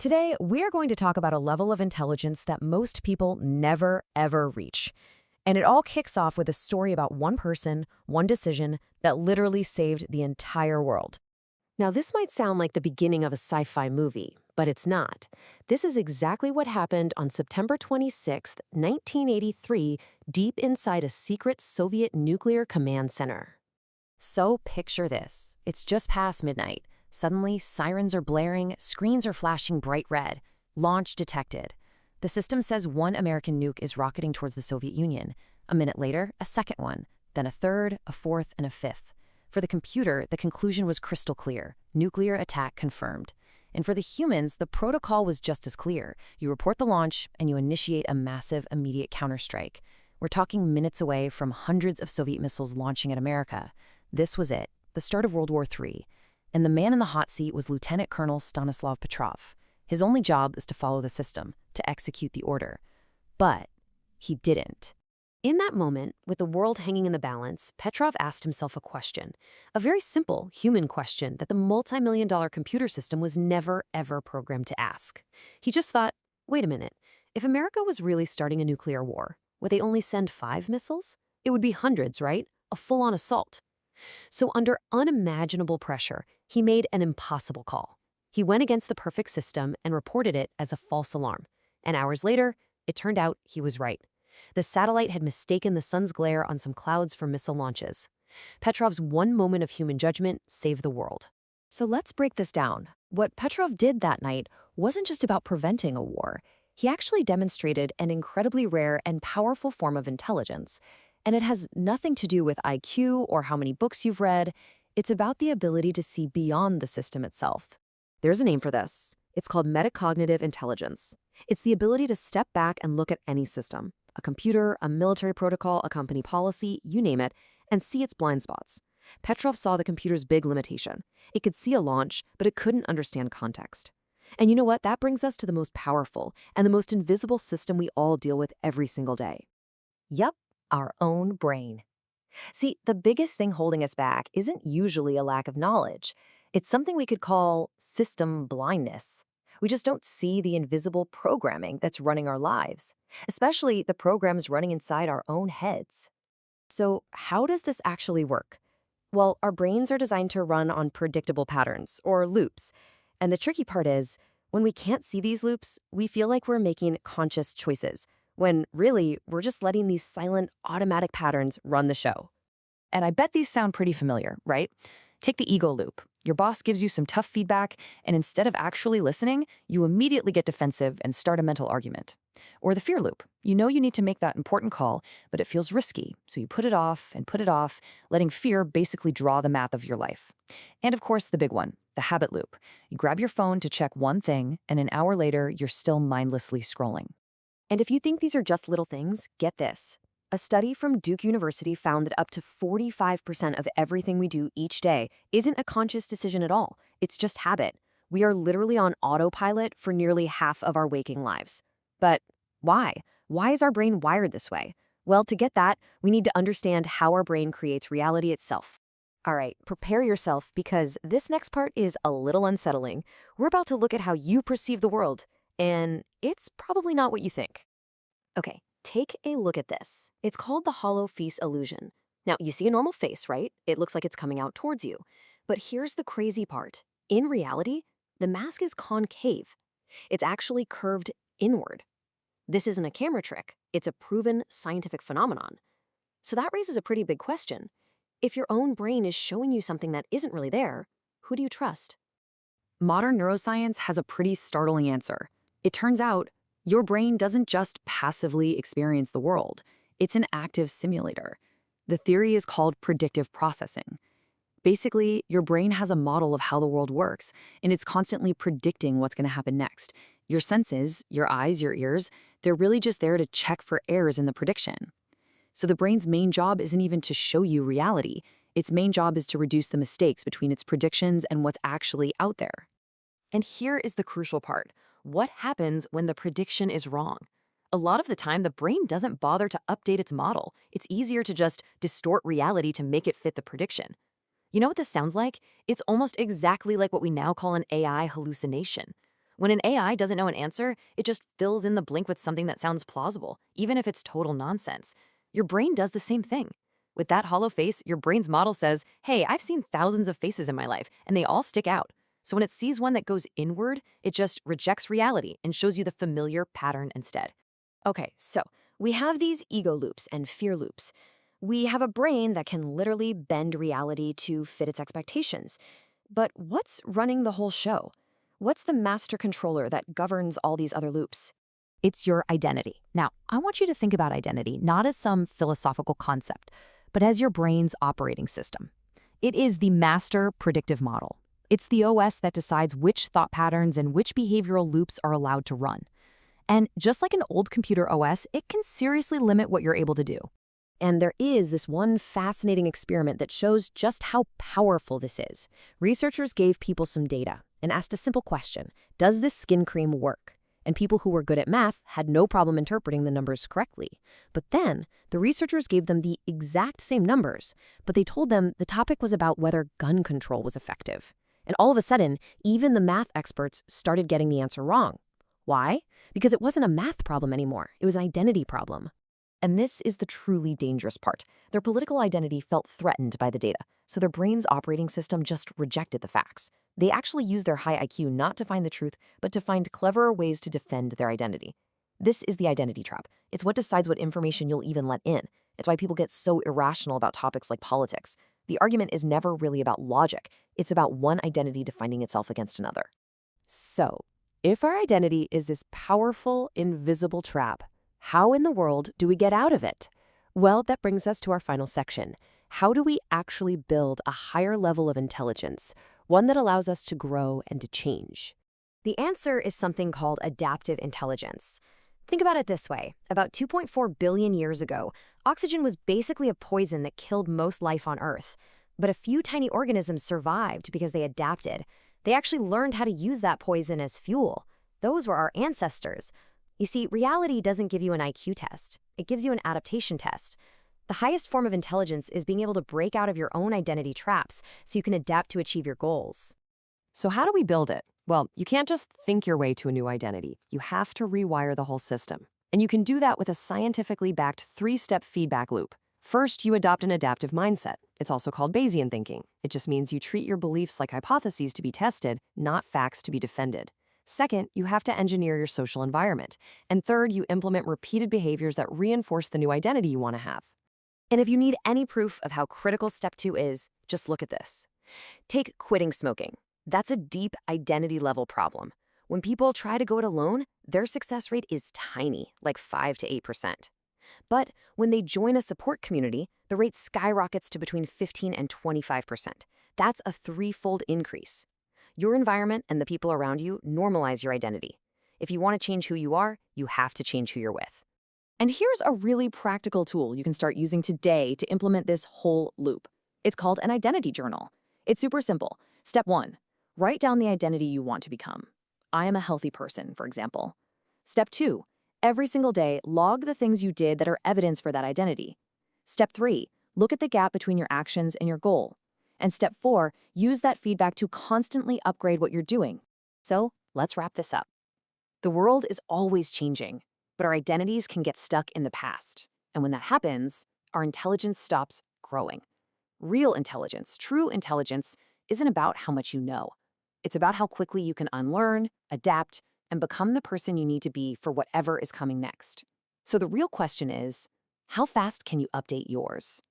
Today, we are going to talk about a level of intelligence that most people never, ever reach. And it all kicks off with a story about one person, one decision that literally saved the entire world. Now, this might sound like the beginning of a sci-fi movie, but it's not. This is exactly what happened on September 26, 1983, deep inside a secret Soviet nuclear command center. So picture this. It's just past midnight. Suddenly, sirens are blaring, screens are flashing bright red. Launch detected. The system says one American nuke is rocketing towards the Soviet Union. A minute later, a second one, then a third, a fourth, and a fifth. For the computer, the conclusion was crystal clear. Nuclear attack confirmed. And for the humans, the protocol was just as clear. You report the launch, and you initiate a massive, immediate counterstrike. We're talking minutes away from hundreds of Soviet missiles launching at America. This was it, the start of World War III. And the man in the hot seat was Lieutenant Colonel Stanislav Petrov. His only job is to follow the system, to execute the order. But he didn't. In that moment, with the world hanging in the balance, Petrov asked himself a question. A very simple, human question that the multi-million-dollar computer system was never, ever programmed to ask. He just thought, wait a minute, if America was really starting a nuclear war, would they only send 5 missiles? It would be hundreds, right? A full-on assault. So under unimaginable pressure, he made an impossible call. He went against the perfect system and reported it as a false alarm. And hours later, it turned out he was right. The satellite had mistaken the sun's glare on some clouds for missile launches. Petrov's one moment of human judgment saved the world. So let's break this down. What Petrov did that night wasn't just about preventing a war. He actually demonstrated an incredibly rare and powerful form of intelligence. And it has nothing to do with IQ or how many books you've read. It's about the ability to see beyond the system itself. There's a name for this. It's called metacognitive intelligence. It's the ability to step back and look at any system, a computer, a military protocol, a company policy, you name it, and see its blind spots. Petrov saw the computer's big limitation. It could see a launch, but it couldn't understand context. And you know what? That brings us to the most powerful and the most invisible system we all deal with every single day. Yep, our own brain. See, the biggest thing holding us back isn't usually a lack of knowledge. It's something we could call system blindness. We just don't see the invisible programming that's running our lives, especially the programs running inside our own heads. So how does this actually work? Well, our brains are designed to run on predictable patterns, or loops. And the tricky part is, when we can't see these loops, we feel like we're making conscious choices, when really, we're just letting these silent, automatic patterns run the show. And I bet these sound pretty familiar, right? Take the ego loop. Your boss gives you some tough feedback, and instead of actually listening, you immediately get defensive and start a mental argument. Or the fear loop. You know you need to make that important call, but it feels risky, so you put it off and put it off, letting fear basically draw the map of your life. And of course, the big one, the habit loop. You grab your phone to check one thing, and an hour later, you're still mindlessly scrolling. And if you think these are just little things, get this. A study from Duke University found that up to 45% of everything we do each day isn't a conscious decision at all. It's just habit. We are literally on autopilot for nearly half of our waking lives. But why? Why is our brain wired this way? Well, to get that, we need to understand how our brain creates reality itself. All right, prepare yourself because this next part is a little unsettling. We're about to look at how you perceive the world, and it's probably not what you think. Okay. Take a look at this. It's called the hollow face illusion. Now, you see a normal face, right? It looks like it's coming out towards you. But here's the crazy part. In reality, the mask is concave. It's actually curved inward. This isn't a camera trick. It's a proven scientific phenomenon. So that raises a pretty big question. If your own brain is showing you something that isn't really there, who do you trust? Modern neuroscience has a pretty startling answer. It turns out, your brain doesn't just passively experience the world. It's an active simulator. The theory is called predictive processing. Basically, your brain has a model of how the world works, and it's constantly predicting what's going to happen next. Your senses, your eyes, your ears, they're really just there to check for errors in the prediction. So the brain's main job isn't even to show you reality. Its main job is to reduce the mistakes between its predictions and what's actually out there. And here is the crucial part. What happens when the prediction is wrong? A lot of the time, the brain doesn't bother to update its model. It's easier to just distort reality to make it fit the prediction. You know what this sounds like? It's almost exactly like what we now call an AI hallucination. When an AI doesn't know an answer, it just fills in the blank with something that sounds plausible, even if it's total nonsense. Your brain does the same thing. With that hollow face, your brain's model says, hey, I've seen thousands of faces in my life, and they all stick out. So when it sees one that goes inward, it just rejects reality and shows you the familiar pattern instead. Okay, so we have these ego loops and fear loops. We have a brain that can literally bend reality to fit its expectations. But what's running the whole show? What's the master controller that governs all these other loops? It's your identity. Now, I want you to think about identity not as some philosophical concept, but as your brain's operating system. It is the master predictive model. It's the OS that decides which thought patterns and which behavioral loops are allowed to run. And just like an old computer OS, it can seriously limit what you're able to do. And there is this one fascinating experiment that shows just how powerful this is. Researchers gave people some data and asked a simple question: does this skin cream work? And people who were good at math had no problem interpreting the numbers correctly. But then, the researchers gave them the exact same numbers, but they told them the topic was about whether gun control was effective. And all of a sudden, even the math experts started getting the answer wrong. Why? Because it wasn't a math problem anymore. It was an identity problem. And this is the truly dangerous part. Their political identity felt threatened by the data, so their brain's operating system just rejected the facts. They actually used their high IQ not to find the truth, but to find cleverer ways to defend their identity. This is the identity trap. It's what decides what information you'll even let in. It's why people get so irrational about topics like politics. The argument is never really about logic. It's about one identity defining itself against another. So, if our identity is this powerful, invisible trap, how in the world do we get out of it? Well, that brings us to our final section. How do we actually build a higher level of intelligence, one that allows us to grow and to change? The answer is something called adaptive intelligence. Think about it this way. About 2.4 billion years ago, oxygen was basically a poison that killed most life on Earth. But a few tiny organisms survived because they adapted. They actually learned how to use that poison as fuel. Those were our ancestors. You see, reality doesn't give you an IQ test. It gives you an adaptation test. The highest form of intelligence is being able to break out of your own identity traps so you can adapt to achieve your goals. So how do we build it? Well, you can't just think your way to a new identity. You have to rewire the whole system. And you can do that with a scientifically backed 3-step feedback loop. First, you adopt an adaptive mindset. It's also called Bayesian thinking. It just means you treat your beliefs like hypotheses to be tested, not facts to be defended. Second, you have to engineer your social environment. And third, you implement repeated behaviors that reinforce the new identity you want to have. And if you need any proof of how critical step 2 is, just look at this. Take quitting smoking. That's a deep identity level problem. When people try to go it alone, their success rate is tiny, like 5 to 8%. But when they join a support community, the rate skyrockets to between 15 and 25%. That's a 3-fold increase. Your environment and the people around you normalize your identity. If you want to change who you are, you have to change who you're with. And here's a really practical tool you can start using today to implement this whole loop. It's called an identity journal. It's super simple. Step 1, write down the identity you want to become. I am a healthy person, for example. Step 2, every single day, log the things you did that are evidence for that identity. Step 3, look at the gap between your actions and your goal. And step 4, use that feedback to constantly upgrade what you're doing. So let's wrap this up. The world is always changing, but our identities can get stuck in the past. And when that happens, our intelligence stops growing. Real intelligence, true intelligence, isn't about how much you know. It's about how quickly you can unlearn, adapt, and become the person you need to be for whatever is coming next. So the real question is, how fast can you update yours?